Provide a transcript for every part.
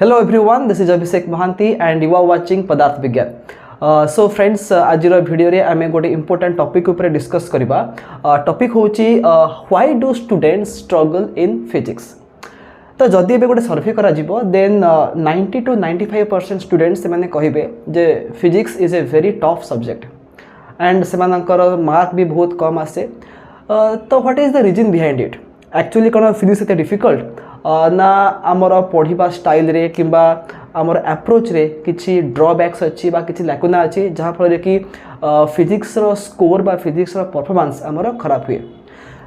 Hello everyone, this is Abhishek Mohanty and you are watching Padarth Vigyan. So friends, आज video रे आमे गोटे important topic ऊपर discuss करिबा. टॉपिक होची why do students struggle in physics. तो जदि एबे गोटे सर्वे करा जिवो देन 90 to 95% स्टूडेंट्स से माने कहिबे जे physics is a very tough subject and से मानकर मार्क भी बहुत कम आसे. तो what is the reason behind it. Actually कोन फिजिक्स एते डिफिकल्ट ना आमर पढ़ा स्टाइल रे किंबा आमर अप्रोच रे किछि ड्रॉबैक्स अच्छी बा किछि लैकुना अच्छी जहाँ फल कि फिजिक्स रो स्कोर बा फिजिक्स रो परफॉर्मेंस आमर खराब हुए.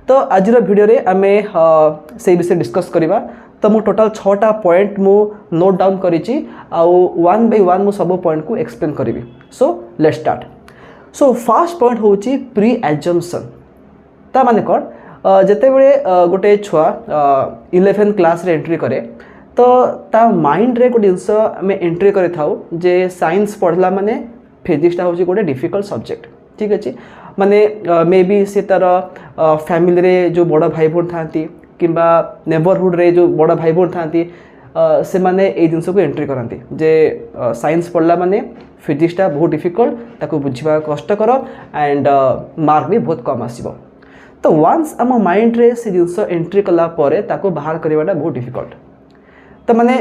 तो आज वीडियो रे आमे से विषय डिस्कस करिबा. तो मु टोटल 6टा पॉइंट मु नोट डाउन करिछि आउ वन बाय वन मु सब पॉइंट को एक्सप्लेन करिवि. So let's start. So first point होछि प्री एजम्पशन. ता माने कोन जिते बड़े गोटे छुआ 11th क्लास रे एंट्री करे तो ता माइंड रे गोटे जिनस आम एंट्री करे थाउ जे साइंस पढ़ला माने फिजिक्सटा हूँ गोटे डिफिकल्ट सब्जेक्ट. ठीक अच्छे माने मे बी से तार फैमिली रे जो बड़ भाई भौन था किंबा नेबरहुड रे जो बड़ भाई भौन था से माने ए जिनस को एंट्री करती जे साइंस पढ़ला माने फिजिक्सटा बहुत डिफिकल्ट ताको बुझा कष्टकर एंड मार्क भी बहुत कम आसीबो. तो वन्स आम माइंड रे से जिनस एंट्री कला परे ताको बाहर करवाटा बहुत डिफिकल्ट. तो माने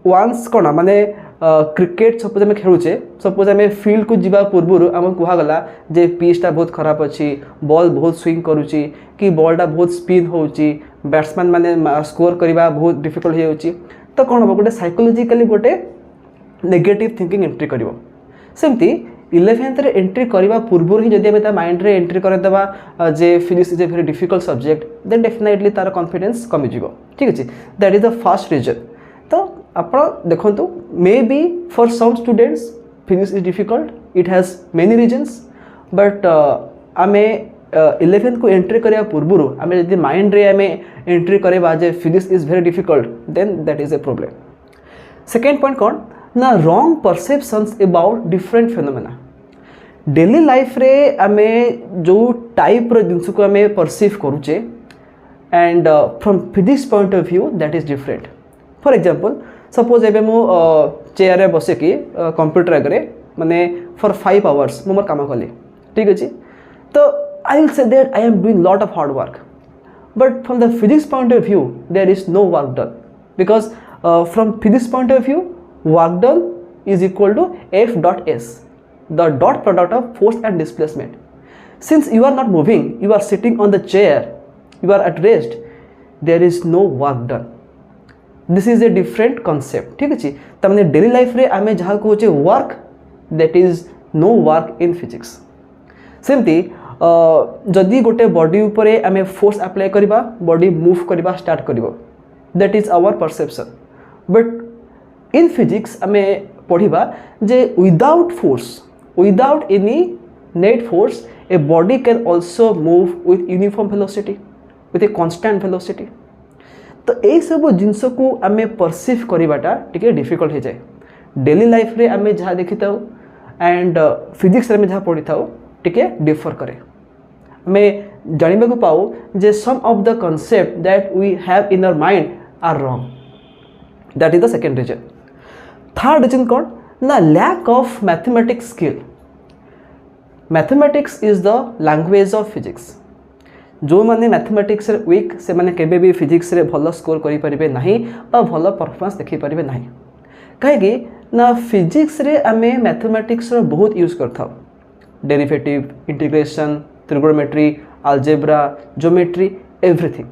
वन्स कौन माने क्रिकेट सपोज आम खेलुचे सपोज आम फील्ड को जीवा पूर्व आम कहगला जे पिचटा बहुत खराब अच्छी बॉल बहुत स्विंग करुच्ची कि बॉलटा बहुत स्पिन होची बैट्समैन माने स्कोर करवा बहुत डिफिकल्ट हो जाउची. तो कौन हम गोटे साइकोलॉजिकली गोटे नेगेटिव थिंकिंग एंट्री करिवो. सेमती 11th रे एंट्री करवा पूर्व ही जदि आम माइंड रे एंट्री करदेवा जे physics is a very difficult subject then definitely तार कॉन्फिडेंस कमिजिव. ठीक अच्छे that is the first reason. तो आप देखो may be for some students physics is difficult it has many reasons but आम 11th को एंट्री करने पूर्व आम जब माइंड रे आम एंट्री करवा जे physics is very difficult then that is a problem. Second point कौन ना wrong perceptions about different phenomena. Daily life रे आमे जो टाइप रो जिनस को आमे परसीव करूचे and from physics point of view that is different. For example suppose एबे मु चेयर रे बसे कि कंप्यूटर आगे माने फॉर 5 hours मु मोर काम कली. ठीक अछि तो I will say that I am doing lot of hard work but from the physics point of view there is no work done because from physics point of view work done is equal to F dot S, the dot product of force and displacement. Since you are not moving, you are sitting on the chair, you are at rest, there is no work done. This is a different concept. ठीक है तमने daily life रे आमे जहाँ कहूचे work that is no work in physics. सेमती जदि गोटे बॉडी उपरे आमे फोर्स अप्लाई करबा बॉडी मूव करबा स्टार्ट करबो that is our perception. But in physics आम पढ़ा जे without force without any net force a body can also move with uniform velocity with a constant velocity. तो यही सब जिनस को आम परसीव करवाटा टिके डिफिकल्ट हो जाए. डेली लाइफ रे आम जहाँ देखी था एंड फिजिक्स रे जहाँ पढ़ी था टिके डिफर करे. आम जानवा को पाऊ जे some of the concept that we have in our mind are wrong. That is the second reason. Third reason कौन ना lack of mathematics skill. Mathematics is the language of physics. जो माने मैथमेटिक्स रे वीक से माने केबे भी physics रे भलो स्कोर करि परिबे नाही बा भलो परफॉर्मेंस देखि परिबे नाही. काहेकि ना फिजिक्स रे आमे मैथमेटिक्स रो बहुत यूज करथाउ. Derivative integration trigonometry algebra geometry everything.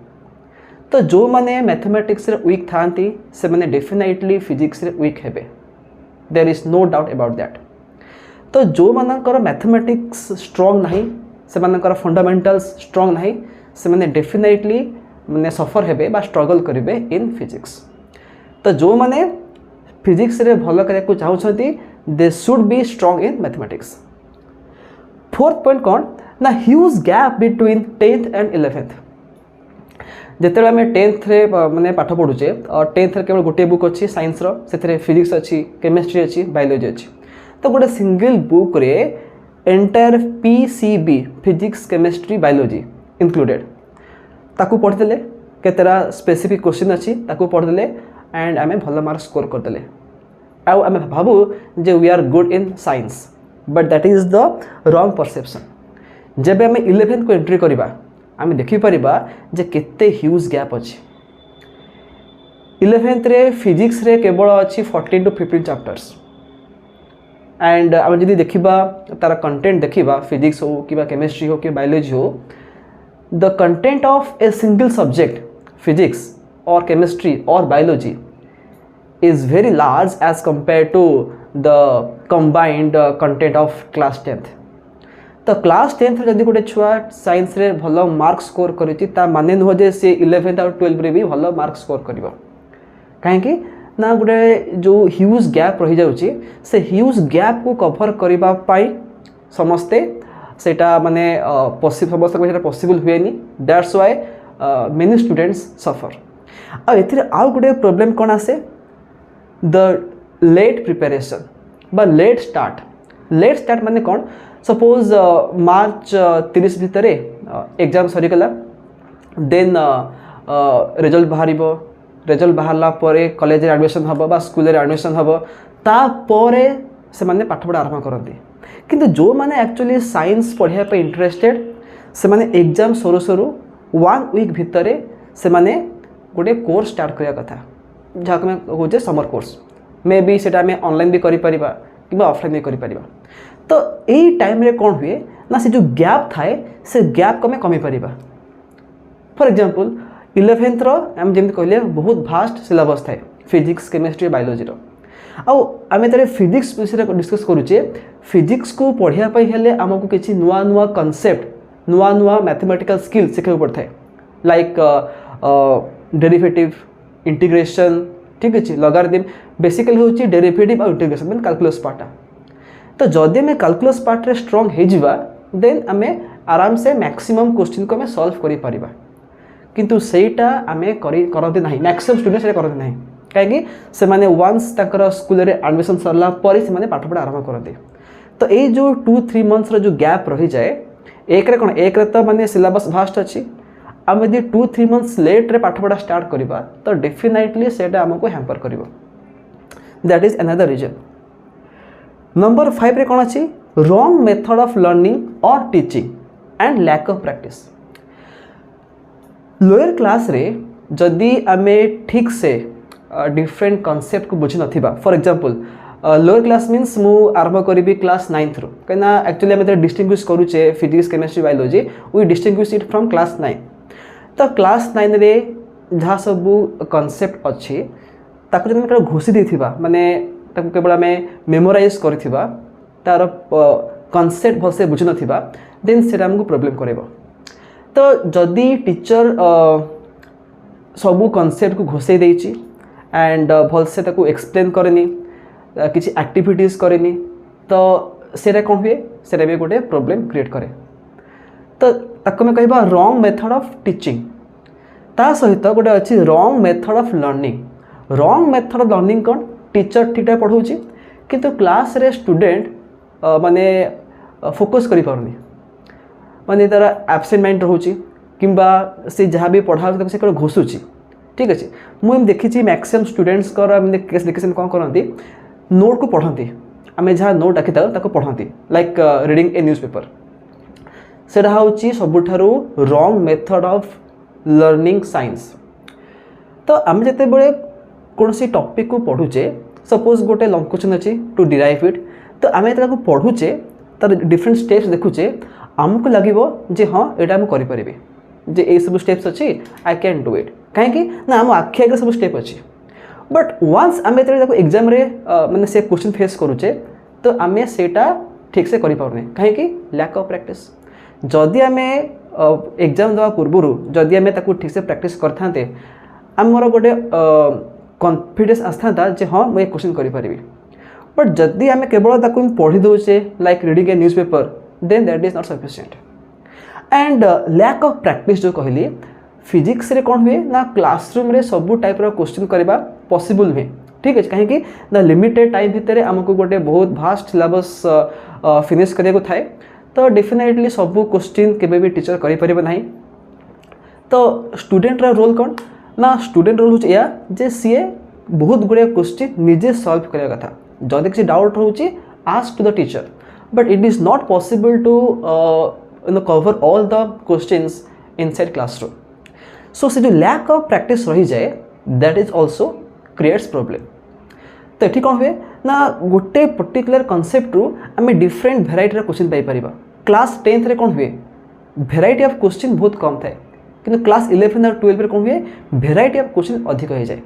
तो जो माने मैथमेटिक्स रे वीक थांती से माने डेफिनेटली फिजिक्स रे वीक हेबे. There is no doubt about that. तो जो मानकर मैथमेटिक्स स्ट्रॉन्ग नहीं से मानकर फंडामेंटल्स स्ट्रॉन्ग नहीं से माने डेफिनेटली माने सफर हेबे बा स्ट्रगल करिवे इन फिजिक्स. तो जो माने फिजिक्स रे भलो करे को चाहउछंती they should be strong in mathematics. Fourth point कौन ना huge gap between 10th and 11th. जिते आम 10th रे माने पाठ पढ़ुचे 10th रे केवल गोटे बुक अच्छी साइंस रो से फिजिक्स अच्छी केमिस्ट्री अच्छी बायोलॉजी अच्छी. तो गोटे सिंगल बुक रे entire PCB physics chemistry biology included ताकू पढ़ीदेले केतेरा स्पेसिफिक क्वेश्चन अच्छी ताकू पढ़ीदेले एंड आम भल मार्क स्कोर करदे आउ आम भावु जे we are good in science but that is the wrong perception. जब आम 11th को एंट्री करवा आम देखिपर जे केते ह्यूज गैप अच्छी 11th रे फिजिक्स रे केवल अच्छी 14 to 15 चैप्टर्स एंड आम जब देखा तार कंटेंट देखा फिजिक्स हो कि केमिस्ट्री हो कि बायोलॉजी हो the content of a single subject physics और केमिस्ट्री और biology is very large as compared to the combined content of class 10th। तो क्लास 10th जदि गोटे छुआ साइंस रे भल मार्क स्कोर करिछि ता माने नुह जे से 11th और 12th रे भी भल मार्क स्कोर करिवो काहेकि ना गोटे जो ह्यूज गैप रही जाउछि से ह्यूज गैप को कवर करिबा पाई समस्ते सेटा माने समस्त को सेटा पॉसिबल हुएनी that's why many students suffer. आ एथिरे आउ गोटे प्रॉब्लम कोन आसे द लेट प्रिपेरेशन बा लेट स्टार्ट माने कौन सपोज मार्च 30 भितर एग्जाम सरीगला देन रिजल्ट बाहरला परे कॉलेज रे एडमिशन हबो बा स्कूल रे एडमिशन हबो तापरे से माने पाठ पढ़ा आरंभ करती किंतु जो माने एक्चुअली साइंस पढ़िया पे इंटरेस्टेड से माने एग्जाम सरू 1 वीक भितर से माने गोटे कोर्स स्टार्ट करिया कथा जहाँ मैं कहे समर कोर्स मे बी सेटा में ऑनलाइन भी करि ऑफलाइन भी करि तो यही टाइम रे कौन हुए ना से जो गैप थाए से गैप को मैं कमी पारिबा। फॉर एग्जांपल 11th रो हम जेमति कहले बहुत भास्ट सिलेबस थाए फिजिक्स केमिस्ट्री बायोलॉजी रो आउ आमे तरे फिजिक्स विषय डिस्कस करूचे फिजिक्स को पढ़िया पई हेले हमकु किछि नुवा नुवा कांसेप्ट नुवा मैथमेटिकल स्किल सिखै पड़थाय लाइक डेरिवेटिव इंटीग्रेशन ठीक अच्छे लॉगरिथम बेसिकली हूँ डेरिवेटिव और इंटीग्रेशन मीन कैलकुलस पार्टा तो जदि आम कैलकुलस पार्ट रे स्ट्रॉन्ग हो जावा देन आम आराम से मैक्सिमम क्वेश्चन को आम सॉल्व करि परिबा किंतु सेटा आम करते ना मैक्सिमम स्टूडेंट से करते ना कहीं से माने वंस तकर स्कूल रे एडमिशन सरला पर से माने पाठ पढ़ा आरंभ करते तो ये जो 2-3 मंथ्स रो जो गैप रही जाए एक रे कोन एक रे तो माने सिलेबस भास्ट अच्छी आम यदि 2-3 मंथ्स लेट रे पाठ पढ़ा स्टार्ट करिबा तो डेफिनेटली सेटा हमको हैम्पर करिवो that is another reason. Number 5 रे कोन अछि रॉन्ग मेथड ऑफ लर्निंग और teaching and lack of practice. Lower class रे जदि आमे ठीक से डिफरेंट कॉन्सेप्ट को बुझी नथिबा for example lower class means मु आरंभ करिबी क्लास 9th रो कना एक्चुअली आमे डिस्टिंग्विश करूचे physics chemistry biology we distinguish it from class 9 तो क्लास 9 रे जहाँ सब कॉन्सेप्ट अच्छी ताको जब मैं घोषी देथिबा माने ताको केवल आमे मेमोराइज करथिबा तार कॉन्सेप्ट भलसे बुझ नथिबा देन सेटा हमको प्रॉब्लम करेबो। तो जदि टीचर सब कॉन्सेप्ट को घोषे देछि एंड भलसे ताको एक्सप्लेन करेनी किसी एक्टिविटीज करेनी तो सेटा कौन हुए सेटा भी गोटे प्रॉब्लम क्रिएट करे तो ताको मैं कहबा रॉन्ग मेथड ऑफ टीचिंग ता सहित गोटे अच्छी wrong method of learning. Wrong method of learning कौन टीचर ठीक ठाक पढ़ाऊँ किंतु क्लास रे स्टूडेंट माने फोकस करि पारुनी माने तार एब्सेंट माइंड रोचे किंबा से जहाँ भी पढ़ा से केवल घोषुची ठीक अच्छे मुझे देखी मैक्सिमम स्टूडेंट्स केस देखी कौन करती नोट को पढ़ती आम जहाँ नोट आखि था पढ़ती like reading a newspaper सेटा हूँ सबुठारु wrong method of learning science. तो आम जिते बड़े कौन सी टॉपिक को पढ़ुचे सपोज गोटे लॉन्ग क्वेश्चन अच्छी टू डिराइव इट तो आम जो पढ़ुचे तार डिफरेंट स्टेप्स देखुचे आमको लगे जे हाँ यहाँ मुझे करें जे ये सब स्टेप्स अच्छी आई कैन डू इट कहीं ना आम आखि आगे सब स्टेप अच्छी बट वंस आम जो एग्जाम रे माने से क्वेश्चन फेस करुचे तो आम सेटा ठीक से करें कहीं लैक ऑफ प्रैक्टिस। जदि आम एग्जाम देवा पूर्व जदि आम ठीक से प्रैक्टिस करते आमर गोटे कॉन्फिडेंस आसता जे हाँ मुझे क्वेश्चन करें बट जदि आम केवल पढ़ी दौचे like reading a newspaper then that is not sufficient and lack of practice जो कहली फिजिक्स रे कौन हुए ना क्लासरूम रे सब टाइप रो क्वेश्चन करबा पॉसिबल हुए ठीक है कहीं ना लिमिटेड टाइम भितर आमको गोटे बहुत भास्ट सिलेबस फिनिश करिया थाए तो डेफिनेटली सब क्वेश्चन केबे भी टीचर करि परिबे नाही। तो स्टूडेंट रा रोल कौन ना स्टूडेंट रोल हो या जे सीए बहुत गुड़े क्वेश्चन निजे सॉल्व करने कथा जदि किसी डाउट होची ask to the teacher but it is not possible to cover all the questions inside classroom so से जो लैक ऑफ प्रैक्टिस रही जाए that is also creates problem तो ये कौन हुए ना गोटे पर्टिकुलर कॉन्सेप्ट रु आम डिफरेंट भेराइटी क्वेश्चन पाई क्लास 10th रे कौन हुए भेराइटी ऑफ क्वेश्चन बहुत कम थाए कि क्लास 11 और 12 कौन हुए भेराइटी ऑफ क्वेश्चन अधिक हो जाए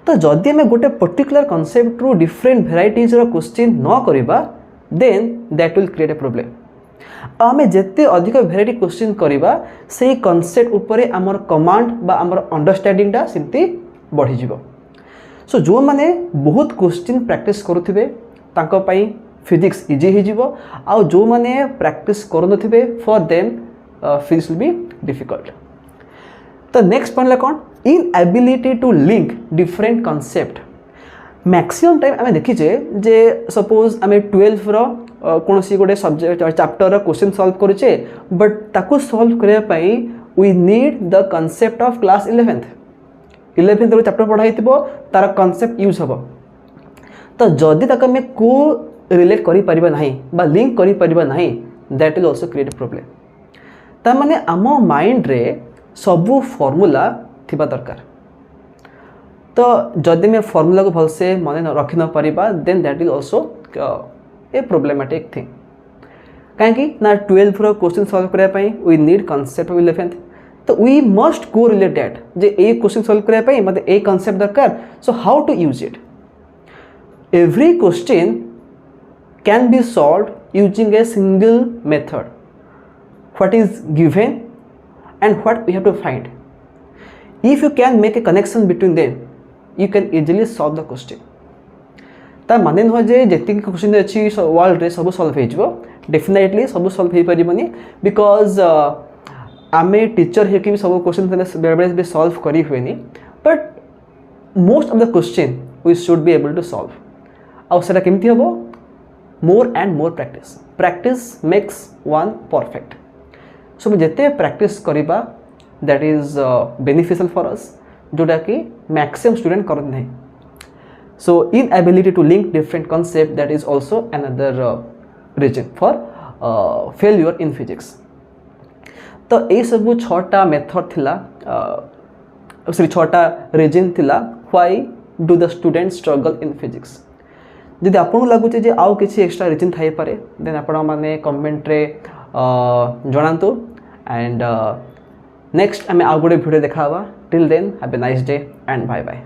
तो जदि आम गोटे पर्टिकुलर कॉन्सेप्ट रु डिफरेंट भेराइटीज क्वेश्चन न करवा then that will create a problem आम जिते अधिक भेराइटी क्वेश्चन करवा से कॉन्सेप्ट उपरे आमर कमांड बा आमर अंडरस्टैंडिंगटा सेमती बढ़ी जीवो सो जो माने बहुत क्वेश्चन प्रैक्टिस करुथिबे तांको पई फिजिक्स इजी हो जीवो आ जो माने प्रैक्टिस करनथिबे for them physics will be difficult तो नेक्स्ट पॉइंट ला कोन inability to link different concept maximum time आम देखीचे जे सपोज आम 12 रो कौन सी गोटे सब्जेक्ट चैप्टर क्वेश्चन सॉल्व करुचे बट ताको सॉल्व करने पाई we need the concept of class 11th रो चैप्टर पढ़ाई तार कॉन्सेप्ट यूज हम तो जदि तक आम को रिलेट करि परिबा नहीं बा लिंक करि परिबा नहीं that will also create problem ता माने आम माइंड रे सबू फॉर्मूला थिबा दरकार तो जदि मैं फॉर्मूला को भल से मन रखि न परिबा then that will also a problematic thing कहीं ना 12 रो क्वेश्चन सॉल्व करने पाई we need concept of 11th तो वी मस्ट को रिलेट दैट जे ए क्वेश्चन सॉल्व करने पाई मते ए कॉन्सेप्ट दरकार so how to use it every question can be solved using a single method what is given and what we have to find if you can make a connection between them you can easily solve the question ता माने न जे जेति question अछि world रे सब solve हे जबो definitely सब solve हे परिबनी बिकॉज आमे टीचर हे कि सब क्वेश्चन बेले बेले भी सॉल्व करी हुएनी but most of the question we should be able to solve आ सेटा केमती हबो more and more practice makes one perfect so मैं जिते प्रैक्टिस करिबा that is beneficial for us जोटा कि मैक्सिमम स्टूडेंट करत नहीं so inability to link different concept that is also another reason for failure in physics तो ये सब 6टा मेथड थिला सॉरी 6टा रीजन थिला why do the student struggle in physics जदि आपको लगुचे जे आउ किसी एक्स्ट्रा रीजन थाई पारे देन आपण माने कमेंट रे जनातु एंड नेक्स्ट आम आउ गोटे वीडियो देखा till then have a nice day and bye bye.